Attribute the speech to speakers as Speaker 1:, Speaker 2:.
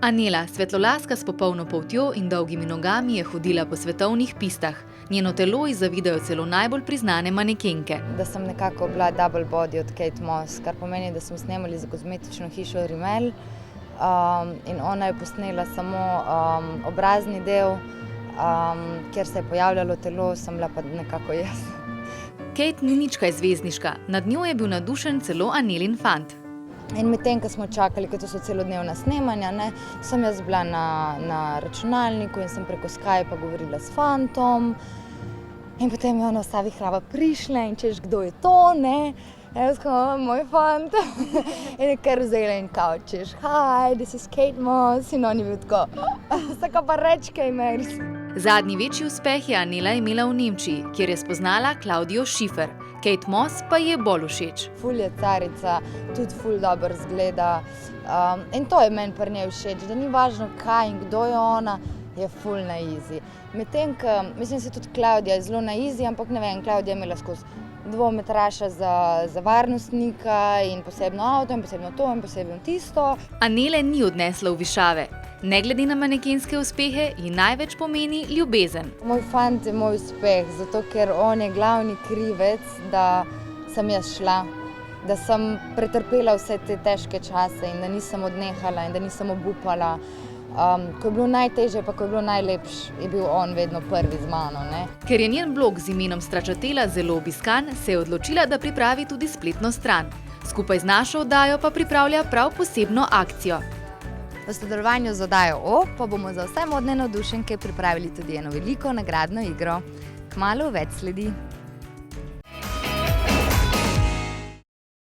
Speaker 1: Anela, svetlolaska s popolno poltjo in dolgimi nogami, je hodila po svetovnih pistah. Njeno telo ji zavidajo celo najbolj priznane manekenke.
Speaker 2: Da sem nekako bila double body od Kate Moss, kar pomeni, da smo snemali za kozmetično hišo Rimmel in ona je posnela samo obrazni del, kjer se je pojavljalo telo, sem bila pa nekako jaz.
Speaker 1: Kate ni nič kaj zvezdniška, nad njo je bil navdušen celo Anelin fant.
Speaker 2: In medtem, ko smo čakali, ker to so celodnevna snemanja, sem jaz bila na računalniku in sem preko Skypa govorila s fantom. In potem je ona vsa vihrava prišla in češ, kdo je to, ne? Jaz kao, moj fant. In je kar vzela in kao, češ, hi, this is Kate Moss. In on je bil tako, saka pa reč, kaj imaš.
Speaker 1: Zadnji večji uspeh je Anela imela v Nemčiji, kjer je spoznala Claudio Schiffer. Kate Moss pa ji je bolj všeč.
Speaker 2: Ful je carica, tudi ful dobro zgleda. In to je meni pri njej všeč, da ni važno kaj in kdo je ona, je ful na easy. Medtem, mislim si tudi Claudia je zelo na easy, ampak ne vem, Claudia je imela skozi dvometraša za varnostnika in posebno avto in posebno to in posebno tisto.
Speaker 1: Anele ni odnesla v višave. Ne glede na manekenske uspehe, ji največ pomeni ljubezen.
Speaker 2: Moj fant je moj uspeh, zato ker on je glavni krivec, da sem jaz šla, da sem pretrpela vse te težke čase in da nisem odnehala in da nisem obupala. Ko je bilo najtežje, pa ko je bilo najlepše, je bil on vedno prvi z mano, ne.
Speaker 1: Ker je njen blog z imenom Stračatela zelo obiskan, se je odločila, da pripravi tudi spletno stran. Skupaj z našo oddajo pa pripravlja prav posebno akcijo.
Speaker 2: V sodelovanju z oddajo O pa bomo za vse modne navdušenke pripravili tudi eno veliko nagradno igro. Kmalu več sledi.